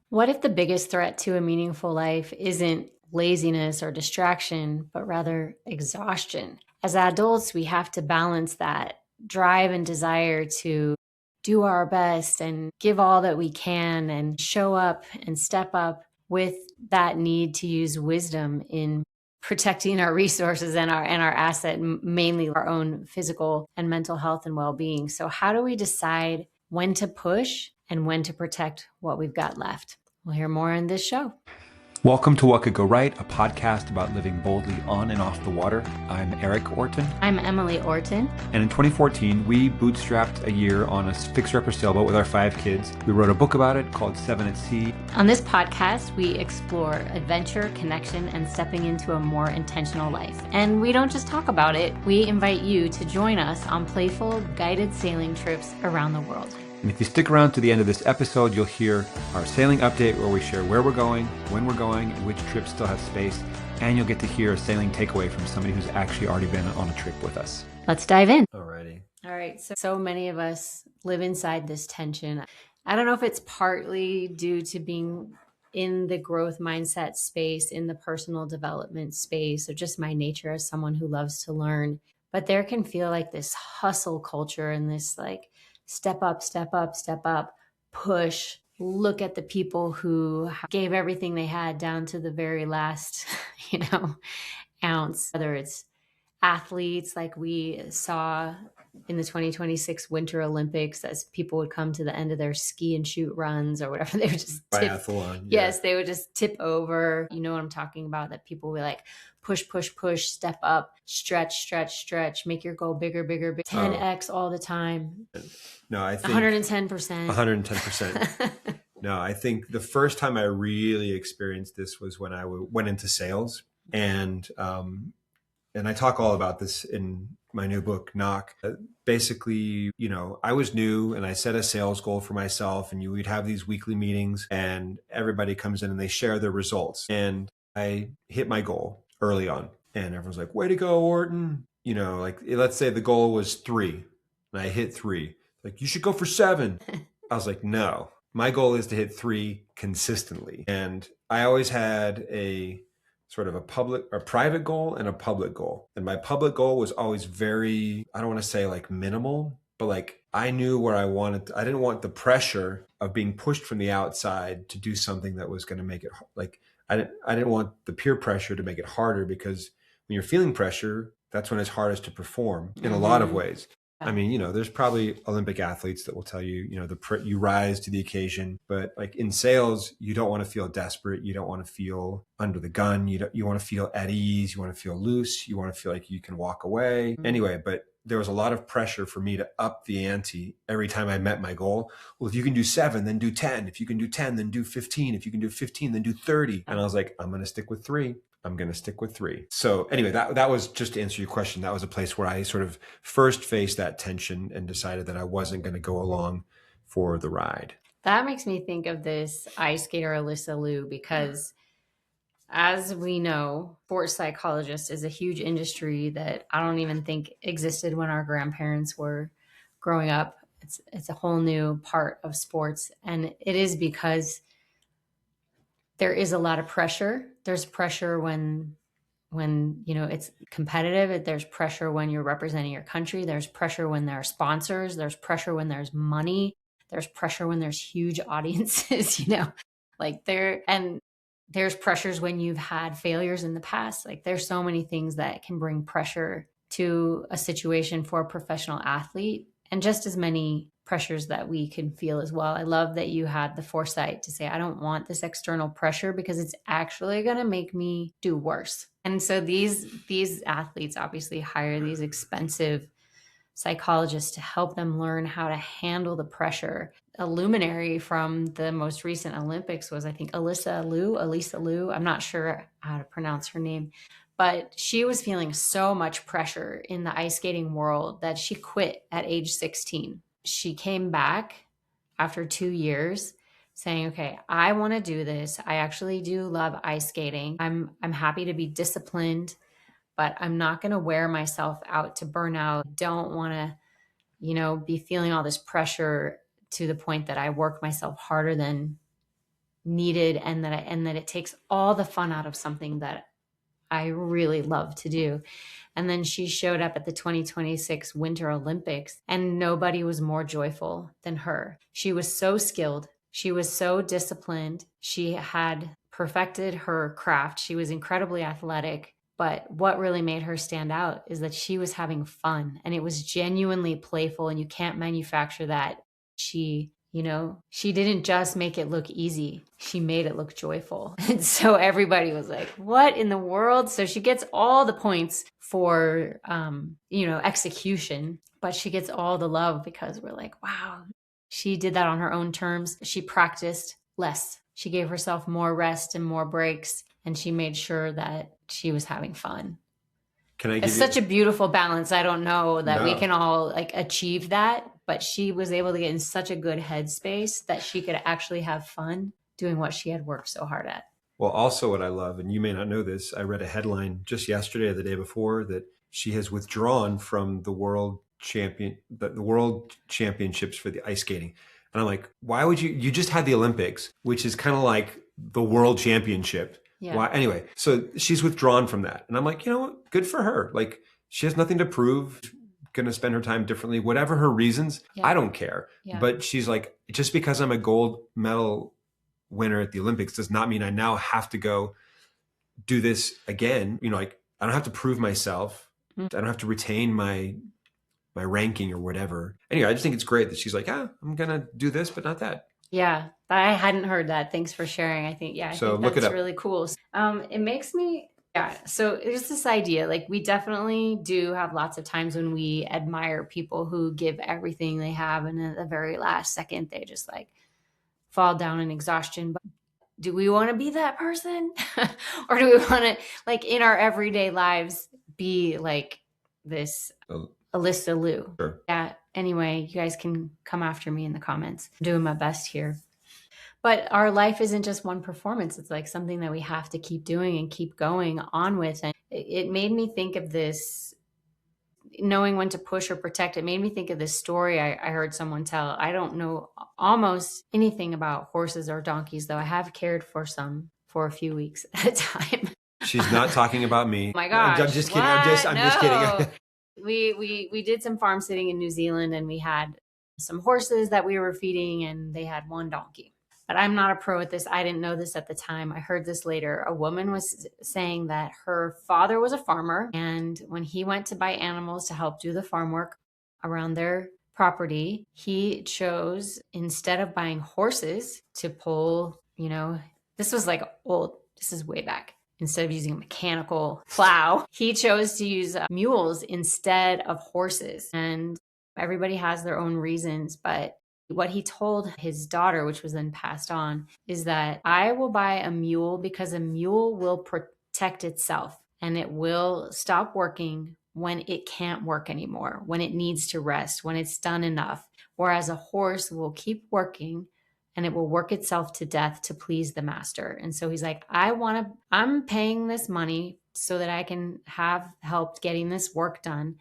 What if the biggest threat to a meaningful life isn't laziness or distraction, but rather exhaustion? As adults, we have to balance that drive and desire to do our best and give all that we can and show up and step up with that need to use wisdom in protecting our resources and our asset, mainly our own physical and mental health and well-being. So how do we decide when to push and when to protect what we've got left? We'll hear more in this show. Welcome to What Could Go Right, a podcast about living boldly on and off the water. I'm Eric Orton. I'm Emily Orton. And in 2014, we bootstrapped a year on a fixer-upper sailboat with our 5 kids. We wrote a book about it called 7 at Sea. On this podcast, we explore adventure, connection, and stepping into a more intentional life. And we don't just talk about it, we invite you to join us on playful, guided sailing trips around the world. And if you stick around to the end of this episode, you'll hear our sailing update where we share where we're going, when we're going, and which trips still have space. And you'll get to hear a sailing takeaway from somebody who's actually already been on a trip with us. Let's dive in. Alrighty. All right. So many of us live inside this tension. I don't know if it's partly due to being in the growth mindset space, in the personal development space, or just my nature as someone who loves to learn. But there can feel like this hustle culture and this like, step up, step up, step up, push, look at the people who gave everything they had down to the very last, ounce, whether it's athletes like we saw in the 2026 Winter Olympics as people would come to the end of their ski and shoot runs or whatever. They would just biathlon. Yes, they would just tip over. You know what I'm talking about? That people would like push, push, push, step up, stretch, stretch, stretch, make your goal bigger, bigger, bigger, 10x all the time. No, I think 110%. 110%. No, I think the first time I really experienced this was when I went into sales, and I talk all about this in my new book, Knock. Basically, I was new and I set a sales goal for myself, and we'd have these weekly meetings and everybody comes in and they share their results. And I hit my goal early on and everyone's like, way to go, Orton. Like let's say the goal was 3 and I hit 3. Like, you should go for 7. I was like, no, my goal is to hit 3 consistently. And I always had a sort of a private goal and a public goal. And my public goal was always very, I don't want to say like minimal, but like I knew where I wanted I didn't want the pressure of being pushed from the outside to do something that was going to make it like, I didn't want the peer pressure to make it harder, because when you're feeling pressure, that's when it's hardest to perform in a lot of ways. I mean, there's probably Olympic athletes that will tell you, you rise to the occasion, but like in sales, you don't want to feel desperate. You don't want to feel under the gun. You want to feel at ease. You want to feel loose. You want to feel like you can walk away. Anyway, but there was a lot of pressure for me to up the ante every time I met my goal. Well, if you can do 7, then do 10. If you can do 10, then do 15. If you can do 15, then do 30. And I was like, I'm going to stick with 3. I'm going to stick with 3. So anyway, that was, just to answer your question, that was a place where I sort of first faced that tension and decided that I wasn't going to go along for the ride. That makes me think of this ice skater, Alyssa Liu, because as we know, sports psychologist is a huge industry that I don't even think existed when our grandparents were growing up. It's a whole new part of sports. And it is because there is a lot of pressure. There's pressure when it's competitive. There's pressure when you're representing your country. There's pressure when there are sponsors. There's pressure when there's money. There's pressure when there's huge audiences, and there's pressures when you've had failures in the past. Like, there's so many things that can bring pressure to a situation for a professional athlete, and just as many pressures that we can feel as well. I love that you had the foresight to say, I don't want this external pressure because it's actually going to make me do worse. And so these athletes obviously hire these expensive psychologists to help them learn how to handle the pressure. A luminary from the most recent Olympics was, I think, Alyssa Liu. I'm not sure how to pronounce her name, but she was feeling so much pressure in the ice skating world that she quit at age 16. She came back after 2 years saying, okay, I want to do this. I actually do love ice skating. I'm happy to be disciplined, but I'm not going to wear myself out to burn out. Don't want to, be feeling all this pressure to the point that I work myself harder than needed, and that it takes all the fun out of something that I really love to do. And then she showed up at the 2026 Winter Olympics, and nobody was more joyful than her. She was so skilled. She was so disciplined. She had perfected her craft. She was incredibly athletic. But what really made her stand out is that she was having fun, and it was genuinely playful, and you can't manufacture that. She didn't just make it look easy. She made it look joyful. And so everybody was like, what in the world? So she gets all the points for, execution, but she gets all the love because we're like, wow, she did that on her own terms. She practiced less. She gave herself more rest and more breaks, and she made sure that she was having fun. It's such a beautiful balance. I don't know that we can all like achieve that, but she was able to get in such a good headspace that she could actually have fun doing what she had worked so hard at. Well, also what I love, and you may not know this, I read a headline just yesterday or the day before that she has withdrawn from the world championships for the ice skating. And I'm like, why would you just had the Olympics, which is kind of like the world championship. Yeah. Why? Anyway, so she's withdrawn from that. And I'm like, you know what? Good for her. Like, she has nothing to prove, going to spend her time differently, whatever her reasons. Yeah. I don't care. Yeah. But she's like, just because I'm a gold medal winner at the Olympics does not mean I now have to go do this again. Like, I don't have to prove myself. Mm-hmm. I don't have to retain my ranking or whatever. Anyway, I just think it's great that she's like, I'm going to do this, but not that. Yeah, I hadn't heard that. Thanks for sharing. I think that's really cool. It makes me, so there's this idea, like we definitely do have lots of times when we admire people who give everything they have, and at the very last second, they just like fall down in exhaustion. But do we want to be that person? Or do we want to, like in our everyday lives, be like this Alyssa Liu? Sure. Yeah. Anyway, you guys can come after me in the comments. I'm doing my best here. But our life isn't just one performance. It's like something that we have to keep doing and keep going on with. And it made me think of this, knowing when to push or protect. It made me think of this story I heard someone tell. I don't know almost anything about horses or donkeys, though I have cared for some for a few weeks at a time. She's not talking about me. Oh my gosh. I'm just kidding. I'm just kidding. We did some farm sitting in New Zealand, and we had some horses that we were feeding, and they had one donkey. But I'm not a pro at this. I didn't know this at the time. I heard this later. A woman was saying that her father was a farmer, and when he went to buy animals to help do the farm work around their property, he chose, instead of buying horses to pull, this was like old, this is way back. Instead of using a mechanical plow, he chose to use mules instead of horses. And everybody has their own reasons. But what he told his daughter, which was then passed on, is that I will buy a mule because a mule will protect itself, and it will stop working when it can't work anymore, when it needs to rest, when it's done enough. Whereas a horse will keep working, and it will work itself to death to please the master. And so he's like, I'm paying this money so that I can have help getting this work done.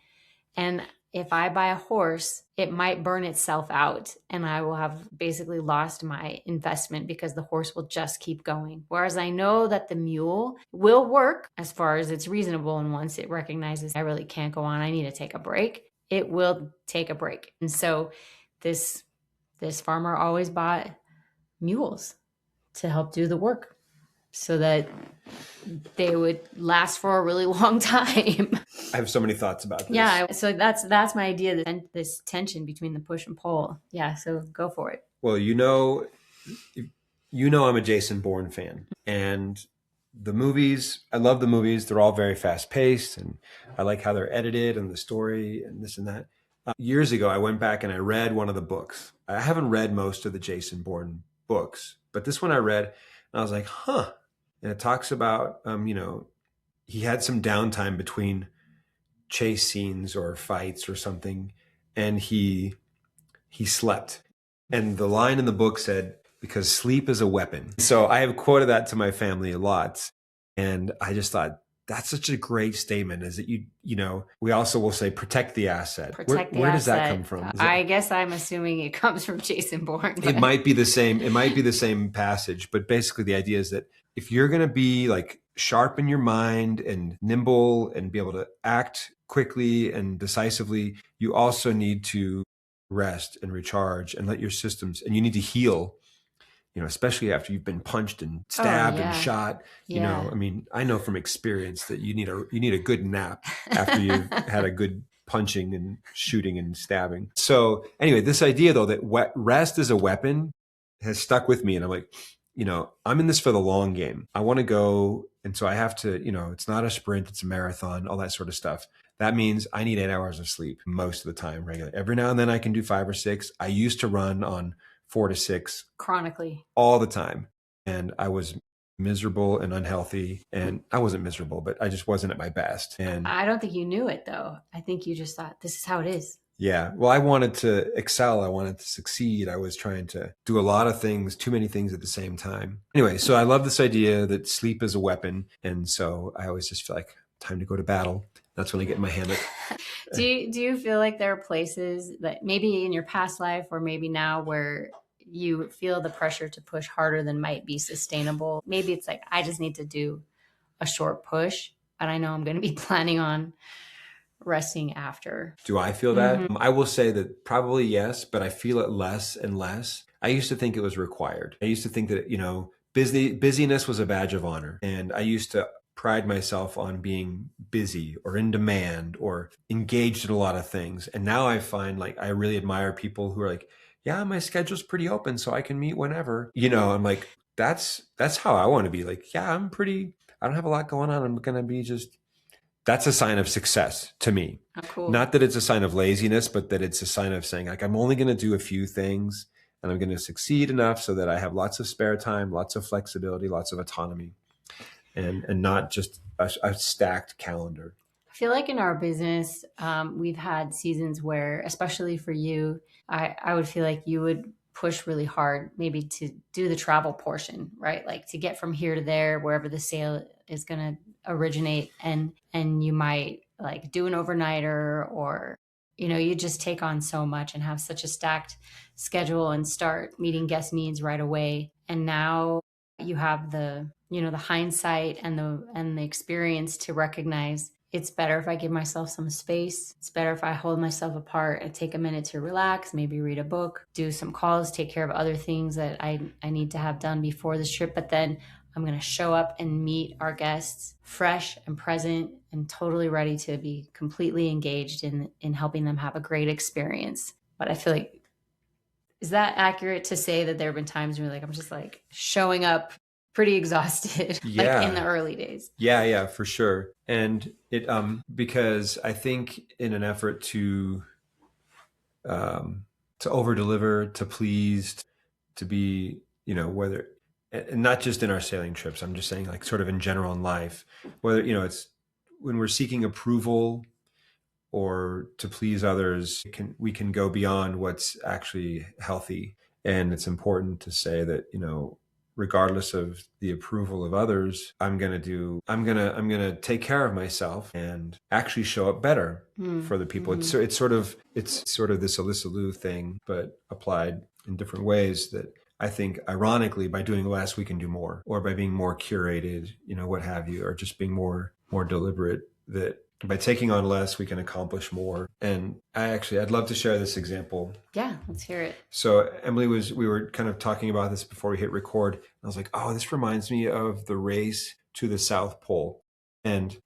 And if I buy a horse, it might burn itself out, and I will have basically lost my investment because the horse will just keep going. Whereas I know that the mule will work as far as it's reasonable. And once it recognizes I really can't go on, I need to take a break, it will take a break. And so this farmer always bought mules to help do the work so that they would last for a really long time. I have so many thoughts about this. Yeah, so that's my idea, this tension between the push and pull. Yeah, so go for it. Well, I'm a Jason Bourne fan, and the movies, I love the movies. They're all very fast paced, and I like how they're edited and the story and this and that. Years ago, I went back and I read one of the books. I haven't read most of the Jason Bourne books, but this one I read, and I was like, huh. And it talks about, he had some downtime between chase scenes or fights or something, and he slept. And the line in the book said, because sleep is a weapon. So I have quoted that to my family a lot. And I just thought, that's such a great statement, is that we also will say protect the asset. Protect the Where does that asset. come from? I guess I'm assuming it comes from Jason Bourne. It might be the same. It might be the same passage, but basically the idea is that if you're going to be like sharp in your mind and nimble and be able to act quickly and decisively, you also need to rest and recharge and let your systems, and you need to heal, especially after you've been punched and stabbed and shot. Yeah. I mean, I know from experience that you need a good nap after you've had a good punching and shooting and stabbing. So anyway, this idea though that rest is a weapon has stuck with me, and I'm like, I'm in this for the long game. I want to go, and so I have to, it's not a sprint, it's a marathon, all that sort of stuff. That means I need 8 hours of sleep most of the time, regularly. Every now and then I can do 5 or 6. I used to run on 4 to 6 chronically all the time, and I was miserable and unhealthy. And I wasn't miserable, but I just wasn't at my best. And I don't think you knew it though. I think you just thought this is how it is. Yeah. Well, I wanted to excel. I wanted to succeed. I was trying to do a lot of things, too many things at the same time. Anyway, so I love this idea that sleep is a weapon. And so I always just feel like time to go to battle. That's when I get in my hammock. Do you feel like there are places that maybe in your past life or maybe now where you feel the pressure to push harder than might be sustainable? Maybe it's like, I just need to do a short push, and I know I'm going to be planning on resting after. Do I feel that? I will say that probably yes, but I feel it less and less. I used to think it was required. I used to think that, busyness was a badge of honor. And I used to pride myself on being busy or in demand or engaged in a lot of things. And now I find like I really admire people who are like, yeah, my schedule's pretty open, so I can meet whenever. I'm like, that's how I want to be. Like, yeah, I don't have a lot going on. I'm going to be that's a sign of success to me. Oh, cool. Not that it's a sign of laziness, but that it's a sign of saying like, I'm only going to do a few things and I'm going to succeed enough so that I have lots of spare time, lots of flexibility, lots of autonomy, and not just a stacked calendar. I feel like in our business, we've had seasons where, especially for you, I would feel like you would push really hard maybe to do the travel portion, right? Like to get from here to there, wherever the sale is going to originate, and you might like do an overnighter, or you just take on so much and have such a stacked schedule and start meeting guest needs right away. And now you have the the hindsight and the experience to recognize it's better if I give myself some space. It's better if I hold myself apart and take a minute to relax, maybe read a book, do some calls, take care of other things that I need to have done before this trip. But then I'm going to show up and meet our guests fresh and present and totally ready to be completely engaged in helping them have a great experience. But I feel like, is that accurate to say that there have been times where I'm just like showing up pretty exhausted, Yeah. like in the early days? Yeah, for sure. And it, because I think in an effort to over deliver, to please, to be, whether, and not just in our sailing trips, I'm just saying like sort of in general in life, whether, it's when we're seeking approval or to please others, we can go beyond what's actually healthy. And it's important to say that, regardless of the approval of others, I'm going to take care of myself and actually show up better for the people. Mm-hmm. It's sort of this Alyssa Liu thing, but applied in different ways, that I think ironically by doing less, we can do more, or by being more curated, what have you, or just being more deliberate, that by taking on less, we can accomplish more. And I'd love to share this example. Yeah, let's hear it. So Emily we were kind of talking about this before we hit record. I was like, oh, this reminds me of the race to the South Pole. And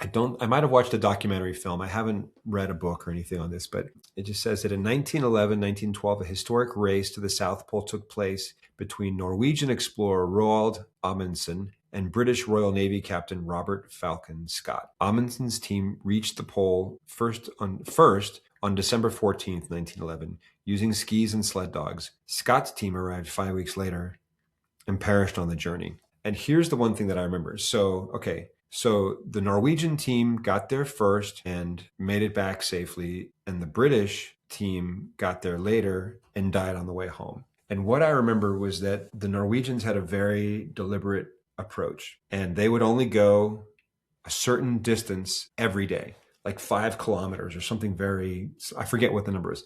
I might have watched a documentary film. I haven't read a book or anything on this, but it just says that in 1911, 1912, a historic race to the South Pole took place between Norwegian explorer Roald Amundsen and British Royal Navy Captain Robert Falcon Scott. Amundsen's team reached the pole first on December 14th, 1911, using skis and sled dogs. Scott's team arrived 5 weeks later and perished on the journey. And here's the one thing that I remember. So the Norwegian team got there first and made it back safely, and the British team got there later and died on the way home. And what I remember was that the Norwegians had a very deliberate approach, and they would only go a certain distance every day, like 5 kilometers or something I forget what the number is.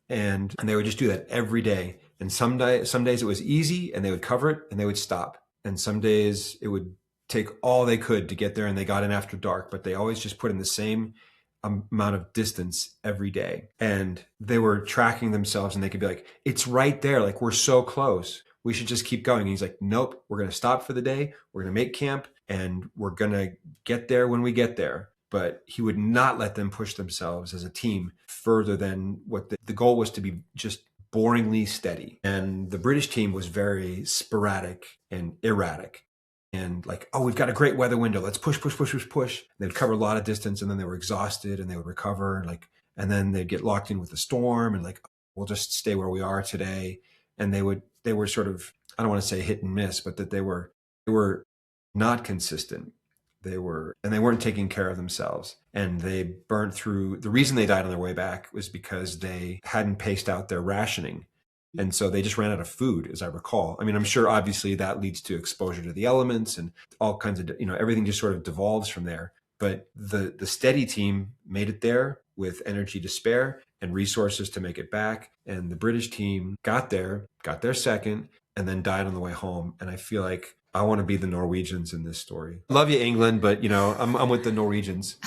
And they would just do that every day. And some days it was easy and they would cover it and they would stop. And some days it would take all they could to get there, and they got in after dark, but they always just put in the same amount of distance every day. And they were tracking themselves, and they could be like, it's right there. Like, we're so close. We should just keep going. And he's like, nope, we're going to stop for the day. We're going to make camp, and we're going to get there when we get there. But he would not let them push themselves as a team further than what the goal was, to be just boringly steady. And the British team was very sporadic and erratic. And like, oh, we've got a great weather window. Let's push. They'd cover a lot of distance, and then they were exhausted, and they would recover. And then they'd get locked in with the storm, and like, we'll just stay where we are today. And they were sort of, I don't want to say hit and miss, but that they were not consistent. They weren't taking care of themselves, and they burnt through. The reason they died on their way back was because they hadn't paced out their rationing. And so they just ran out of food, as I recall. I mean, I'm sure obviously that leads to exposure to the elements and all kinds of, everything just sort of devolves from there. But the steady team made it there with energy to spare and resources to make it back. And the British team got there second, and then died on the way home. And I feel like I want to be the Norwegians in this story. Love you, England, but I'm with the Norwegians.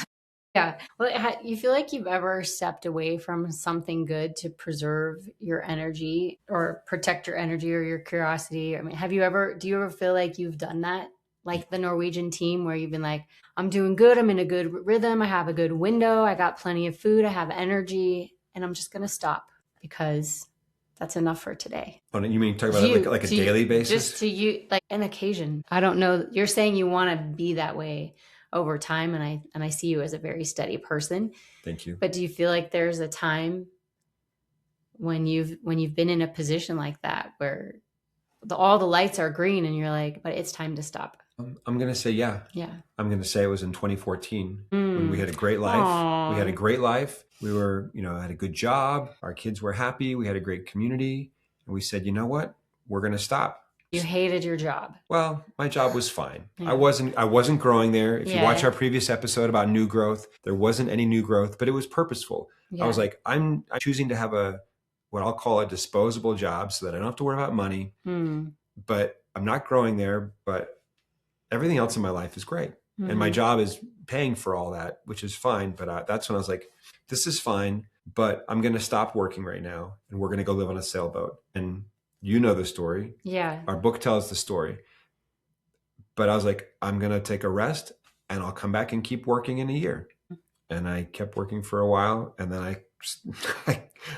Yeah. Well, you feel like you've ever stepped away from something good to preserve your energy or protect your energy or your curiosity? I mean, do you ever feel like you've done that? Like the Norwegian team, where you've been like, I'm doing good. I'm in a good rhythm. I have a good window. I got plenty of food. I have energy, and I'm just going to stop because that's enough for today. Oh, you mean talk about it like a daily basis? Just to you, like an occasion. I don't know. You're saying you want to be that way over time, and I see you as a very steady person. Thank you. But do you feel like there's a time when you've been in a position like that where all the lights are green and you're like, but it's time to stop? I'm going to say yeah. I'm going to say it was in 2014 when we had a great life. Aww. We had a great life. We were, had a good job. Our kids were happy. We had a great community. And we said, you know what? We're going to stop. You hated your job. Well, my job was fine. Yeah. I wasn't growing there. If you watch our previous episode about new growth, there wasn't any new growth, but it was purposeful. Yeah. I was like, I'm choosing to have what I'll call a disposable job so that I don't have to worry about money, but I'm not growing there, but everything else in my life is great. And my job is paying for all that, which is fine. But that's when I was like, this is fine, but I'm going to stop working right now, and we're going to go live on a sailboat. And you know the story. Yeah. Our book tells the story. But I was like, I'm going to take a rest, and I'll come back and keep working in a year. And I kept working for a while, and then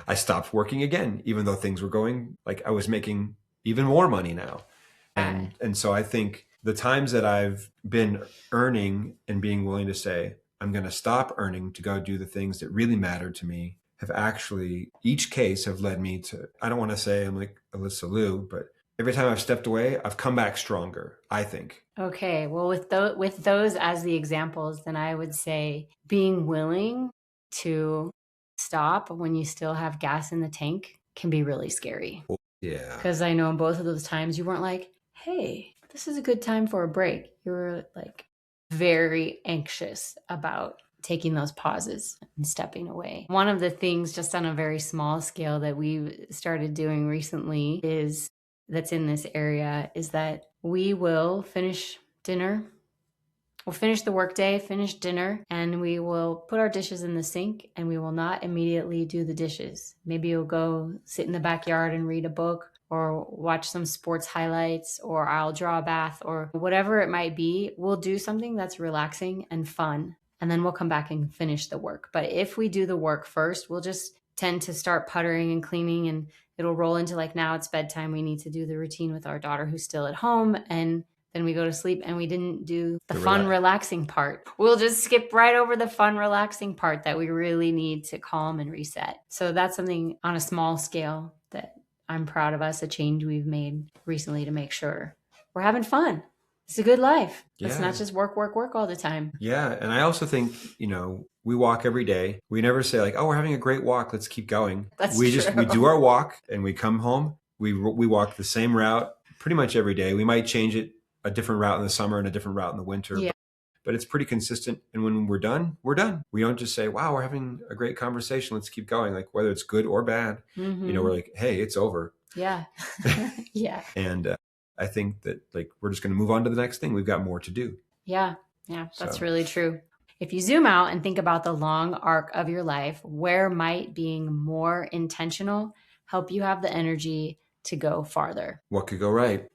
I stopped working again, even though things were going, like I was making even more money now. And so I think the times that I've been earning and being willing to say, I'm going to stop earning to go do the things that really matter to me, have actually, each case have led me to, I don't want to say I'm like Alyssa Liu, but every time I've stepped away, I've come back stronger, I think. Okay. Well, with those as the examples, then I would say being willing to stop when you still have gas in the tank can be really scary. Yeah. Because I know in both of those times you weren't like, hey, this is a good time for a break. You were like very anxious about taking those pauses and stepping away. One of the things, just on a very small scale, that we've started doing recently that's in this area is that we will finish dinner. We'll finish the workday, finish dinner, and we will put our dishes in the sink, and we will not immediately do the dishes. Maybe you'll go sit in the backyard and read a book, or watch some sports highlights, or I'll draw a bath, or whatever it might be. We'll do something that's relaxing and fun, and then we'll come back and finish the work. But if we do the work first, we'll just tend to start puttering and cleaning, and it'll roll into like, now it's bedtime. We need to do the routine with our daughter who's still at home, and then we go to sleep, and we didn't do the fun, relaxing part. We'll just skip right over the fun, relaxing part that we really need to calm and reset. So that's something on a small scale that I'm proud of us, a change we've made recently to make sure we're having fun. It's a good life. Yeah. It's not just work, work, work all the time. Yeah. And I also think, we walk every day. We never say like, oh, we're having a great walk. Let's keep going. We do our walk, and we come home. We walk the same route pretty much every day. We might change it, a different route in the summer and a different route in the winter. Yeah. but it's pretty consistent. And when we're done, we're done. We don't just say, wow, we're having a great conversation, let's keep going. Like whether it's good or bad, we're like, hey, it's over. Yeah. Yeah. And I think that like we're just going to move on to the next thing. We've got more to do. Yeah. Yeah. That's really true. If you zoom out and think about the long arc of your life, where might being more intentional help you have the energy to go farther? What could go right?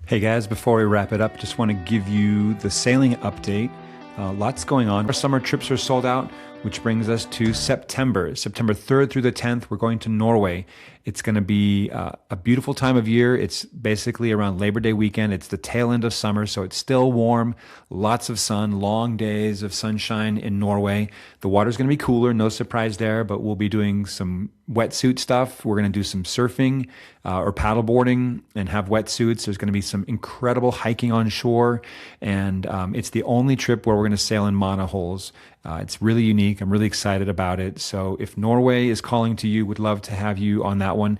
Hey guys, before we wrap it up, just want to give you the sailing update. Lots going on. Our summer trips are sold out, which brings us to September 3rd through the 10th. We're going to Norway. It's going to be a beautiful time of year. It's basically around Labor Day weekend. It's the tail end of summer, so it's still warm, lots of sun, long days of sunshine in Norway. The water's going to be cooler, no surprise there, but we'll be doing some wetsuit stuff. We're going to do some surfing or paddleboarding and have wetsuits. There's going to be some incredible hiking on shore, and it's the only trip where we're going to sail in monohulls. It's really unique. I'm really excited about it. So if Norway is calling to you, would love to have you on that one.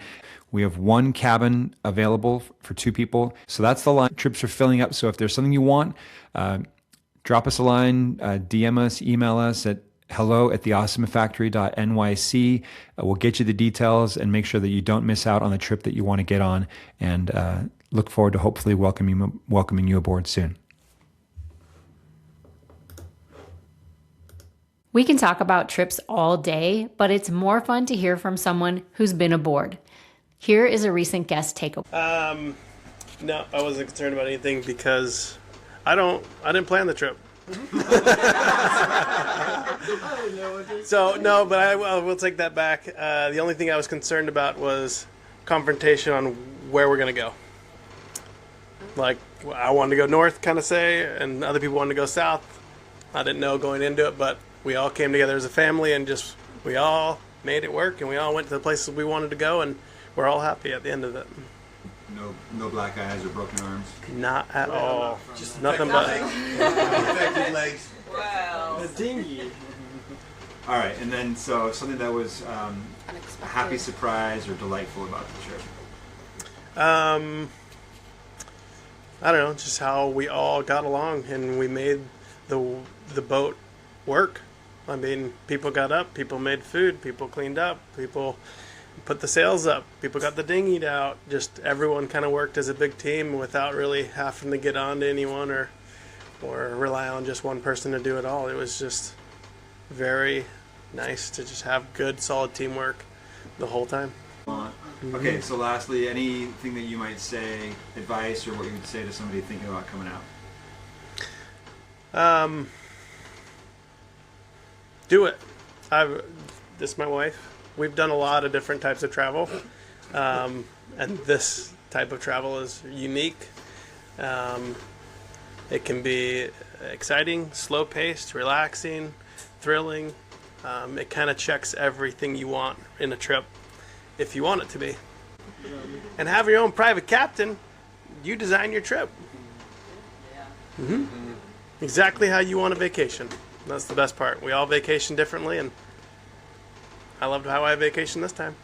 We have one cabin available for 2 people. So that's the line. Trips are filling up. So if there's something you want, drop us a line, DM us, email us at hello@theawesomefactory.nyc. We'll get you the details and make sure that you don't miss out on the trip that you want to get on, and look forward to hopefully welcoming you aboard soon. We can talk about trips all day, but it's more fun to hear from someone who's been aboard. Here is a recent guest takeaway. No, I wasn't concerned about anything because I didn't plan the trip. So no, but I will take that back. The only thing I was concerned about was confrontation on where we're gonna go. Like I wanted to go north, kind of say, and other people wanted to go south. I didn't know going into it, but we all came together as a family and just we all made it work, and we all went to the places we wanted to go, and we're all happy at the end of it. No black eyes or broken arms. Not at all. Just nothing but Infected legs. Wow. the dinghy. All right, and then so something that was a happy surprise or delightful about the trip. I don't know, just how we all got along and we made the boat work. I mean, people got up, people made food, people cleaned up, people put the sails up, people got the dinghy out. Just everyone kind of worked as a big team without really having to get on to anyone or rely on just one person to do it all. It was just very nice to just have good, solid teamwork the whole time. Okay, so lastly, anything that you might say, advice, or what you would say to somebody thinking about coming out? Do it. This is my wife. We've done a lot of different types of travel, and this type of travel is unique. It can be exciting, slow-paced, relaxing, thrilling. It kind of checks everything you want in a trip, if you want it to be. And have your own private captain. You design your trip. Exactly how you want a vacation. That's the best part. We all vacation differently, and I loved how I vacationed this time.